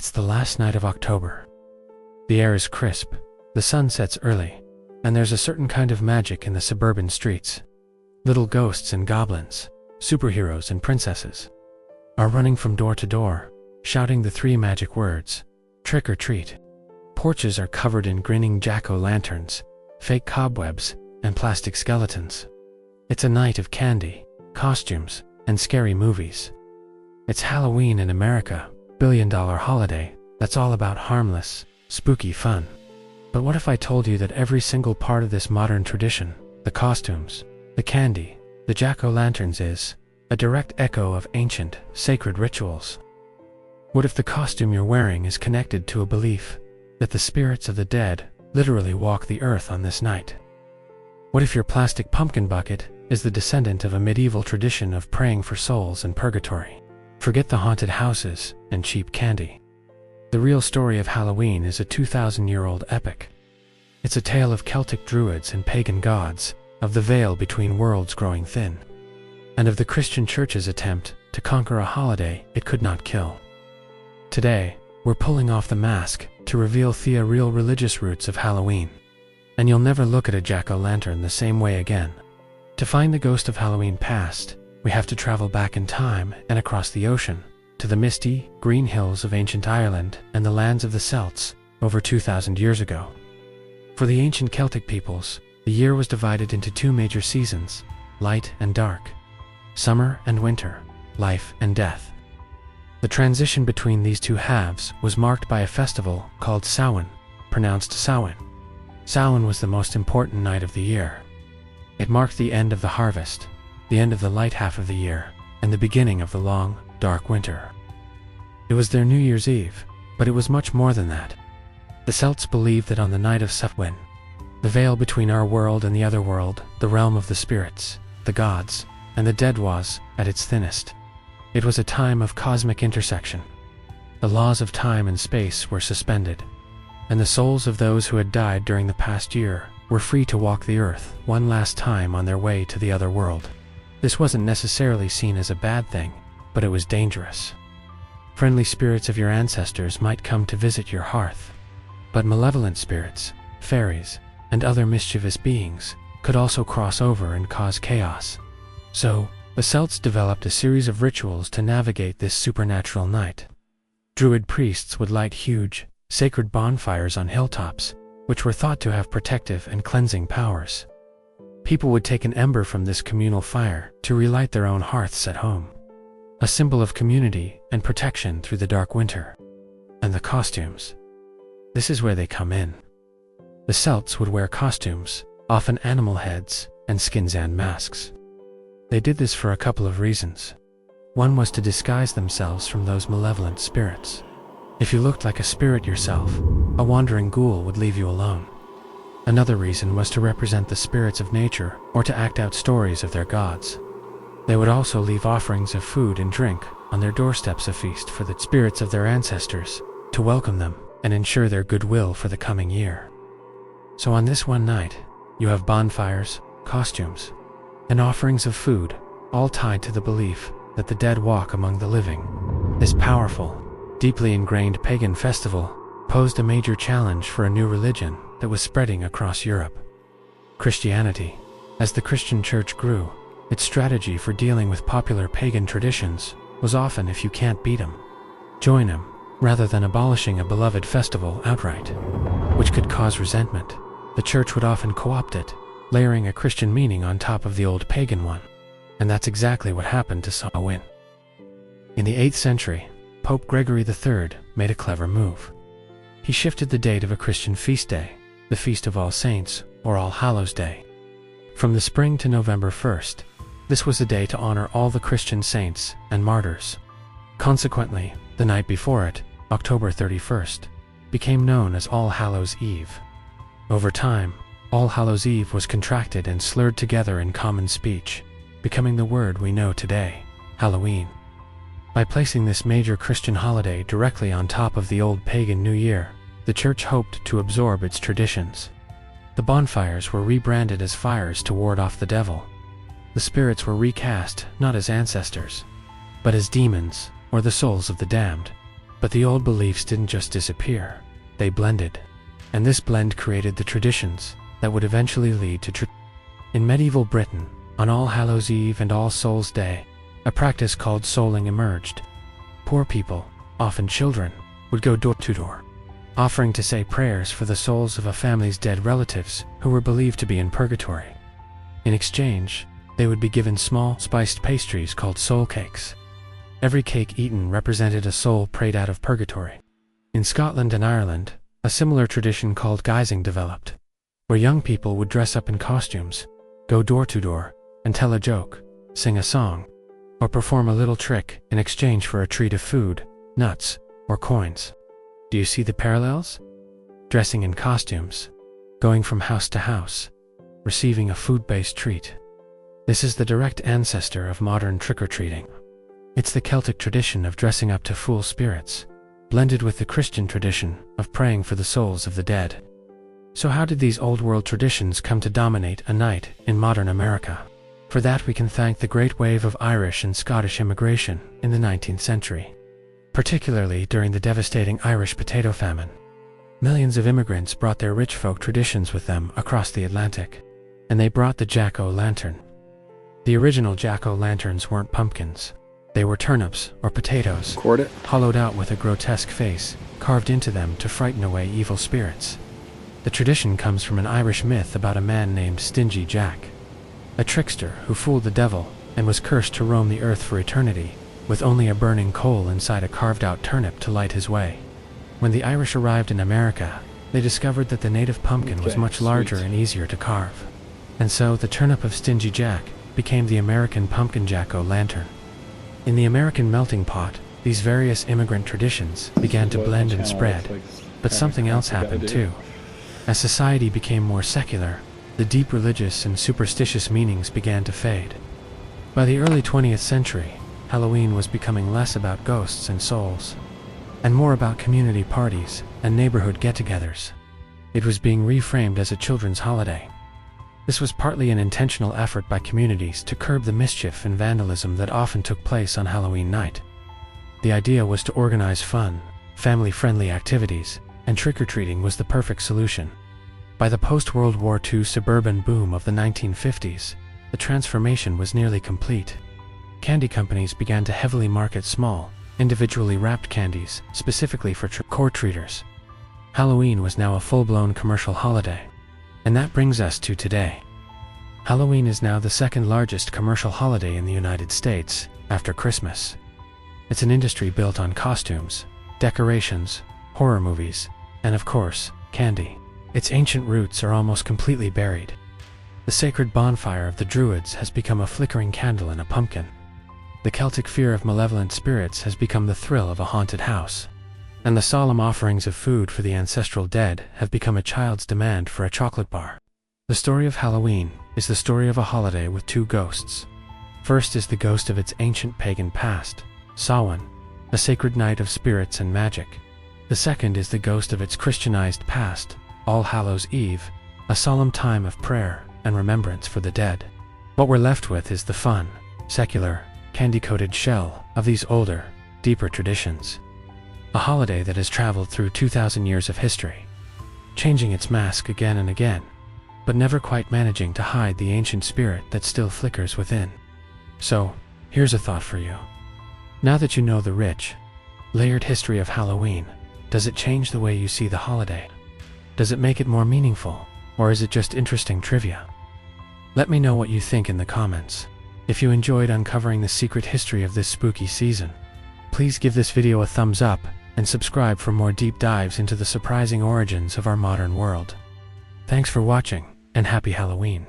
It's the last night of October. The air is crisp, the sun sets early, and there's a certain kind of magic in the suburban streets. Little ghosts and goblins, superheroes and princesses, are running from door to door, shouting the three magic words, trick or treat. Porches are covered in grinning jack-o'-lanterns, fake cobwebs, and plastic skeletons. It's a night of candy, costumes, and scary movies. It's Halloween in America, billion-dollar holiday that's all about harmless, spooky fun. But what if I told you that every single part of this modern tradition, the costumes, the candy, the jack-o'-lanterns is a direct echo of ancient, sacred rituals? What if the costume you're wearing is connected to a belief that the spirits of the dead literally walk the earth on this night? What if your plastic pumpkin bucket is the descendant of a medieval tradition of praying for souls in purgatory? Forget the haunted houses and cheap candy. The real story of Halloween is a 2,000-year-old epic. It's a tale of Celtic druids and pagan gods, of the veil between worlds growing thin, and of the Christian Church's attempt to conquer a holiday it could not kill. Today, we're pulling off the mask to reveal the real religious roots of Halloween, and you'll never look at a jack-o'-lantern the same way again. To find the ghost of Halloween past, we have to travel back in time and across the ocean, to the misty, green hills of ancient Ireland and the lands of the Celts, over 2,000 years ago. For the ancient Celtic peoples, the year was divided into two major seasons, light and dark, summer and winter, life and death. The transition between these two halves was marked by a festival called Samhain, pronounced Samhain. Samhain was the most important night of the year. It marked the end of the harvest, the end of the light half of the year, and the beginning of the long, dark winter. It was their New Year's Eve, but it was much more than that. The Celts believed that on the night of Samhain, the veil between our world and the other world, the realm of the spirits, the gods, and the dead was at its thinnest. It was a time of cosmic intersection. The laws of time and space were suspended, and the souls of those who had died during the past year were free to walk the earth one last time on their way to the other world. This wasn't necessarily seen as a bad thing, but it was dangerous. Friendly spirits of your ancestors might come to visit your hearth, but malevolent spirits, fairies, and other mischievous beings could also cross over and cause chaos. So, the Celts developed a series of rituals to navigate this supernatural night. Druid priests would light huge, sacred bonfires on hilltops, which were thought to have protective and cleansing powers. People would take an ember from this communal fire to relight their own hearths at home, a symbol of community and protection through the dark winter. And the costumes. This is where they come in. The Celts would wear costumes, often animal heads and skins and masks. They did this for a couple of reasons. One was to disguise themselves from those malevolent spirits. If you looked like a spirit yourself, a wandering ghoul would leave you alone. Another reason was to represent the spirits of nature or to act out stories of their gods. They would also leave offerings of food and drink on their doorsteps, a feast for the spirits of their ancestors, to welcome them and ensure their goodwill for the coming year. So on this one night, you have bonfires, costumes, and offerings of food, all tied to the belief that the dead walk among the living. This powerful, deeply ingrained pagan festival posed a major challenge for a new religion that was spreading across Europe. Christianity. As the Christian Church grew, its strategy for dealing with popular pagan traditions was often, if you can't beat 'em, join 'em, rather than abolishing a beloved festival outright, which could cause resentment. The Church would often co-opt it, layering a Christian meaning on top of the old pagan one. And that's exactly what happened to Samhain. In the 8th century, Pope Gregory III made a clever move. He shifted the date of a Christian feast day, the Feast of All Saints, or All Hallows Day, from the spring to November 1st. This was a day to honor all the Christian saints and martyrs. Consequently, the night before it, October 31st, became known as All Hallows Eve. Over time, All Hallows Eve was contracted and slurred together in common speech, becoming the word we know today, Halloween. By placing this major Christian holiday directly on top of the old pagan New Year, the Church hoped to absorb its traditions. The bonfires were rebranded as fires to ward off the devil. The spirits were recast not as ancestors, but as demons or the souls of the damned. But the old beliefs didn't just disappear, they blended. And this blend created the traditions that would eventually lead to In medieval Britain, on All Hallows Eve and All Souls Day, a practice called souling emerged. Poor people, often children, would go door to door, offering to say prayers for the souls of a family's dead relatives who were believed to be in purgatory. In exchange, they would be given small, spiced pastries called soul cakes. Every cake eaten represented a soul prayed out of purgatory. In Scotland and Ireland, a similar tradition called guising developed, where young people would dress up in costumes, go door to door, and tell a joke, sing a song, or perform a little trick in exchange for a treat of food, nuts, or coins. Do you see the parallels? Dressing in costumes, going from house to house, receiving a food-based treat. This is the direct ancestor of modern trick-or-treating. It's the Celtic tradition of dressing up to fool spirits, blended with the Christian tradition of praying for the souls of the dead. So how did these old-world traditions come to dominate a night in modern America? For that we can thank the great wave of Irish and Scottish immigration in the 19th century, particularly during the devastating Irish potato famine. Millions of immigrants brought their rich folk traditions with them across the Atlantic, and they brought the jack-o'-lantern. The original jack-o'-lanterns weren't pumpkins. They were turnips or potatoes, hollowed out with a grotesque face carved into them to frighten away evil spirits. The tradition comes from an Irish myth about a man named Stingy Jack, a trickster who fooled the devil and was cursed to roam the earth for eternity, with only a burning coal inside a carved-out turnip to light his way. When the Irish arrived in America, they discovered that the native pumpkin was much larger and easier to carve. And so the turnip of Stingy Jack became the American pumpkin jack-o'-lantern. In the American melting pot, these various immigrant traditions began to blend and spread, but something else happened too. As society became more secular, the deep religious and superstitious meanings began to fade. By the early 20th century, Halloween was becoming less about ghosts and souls, and more about community parties and neighborhood get-togethers. It was being reframed as a children's holiday. This was partly an intentional effort by communities to curb the mischief and vandalism that often took place on Halloween night. The idea was to organize fun, family-friendly activities, and trick-or-treating was the perfect solution. By the post-World War II suburban boom of the 1950s, the transformation was nearly complete. Candy companies began to heavily market small, individually wrapped candies, specifically for trick-or-treaters. Halloween was now a full-blown commercial holiday. And that brings us to today. Halloween is now the second largest commercial holiday in the United States, after Christmas. It's an industry built on costumes, decorations, horror movies, and of course, candy. Its ancient roots are almost completely buried. The sacred bonfire of the Druids has become a flickering candle in a pumpkin. The Celtic fear of malevolent spirits has become the thrill of a haunted house. And the solemn offerings of food for the ancestral dead have become a child's demand for a chocolate bar. The story of Halloween is the story of a holiday with two ghosts. First is the ghost of its ancient pagan past, Samhain, a sacred night of spirits and magic. The second is the ghost of its Christianized past, All Hallows Eve, a solemn time of prayer and remembrance for the dead. What we're left with is the fun, secular, candy-coated shell of these older, deeper traditions. A holiday that has traveled through 2,000 years of history, changing its mask again and again, but never quite managing to hide the ancient spirit that still flickers within. So, here's a thought for you. Now that you know the rich, layered history of Halloween, does it change the way you see the holiday? Does it make it more meaningful, or is it just interesting trivia? Let me know what you think in the comments. If you enjoyed uncovering the secret history of this spooky season, please give this video a thumbs up and subscribe for more deep dives into the surprising origins of our modern world. Thanks for watching, and happy Halloween.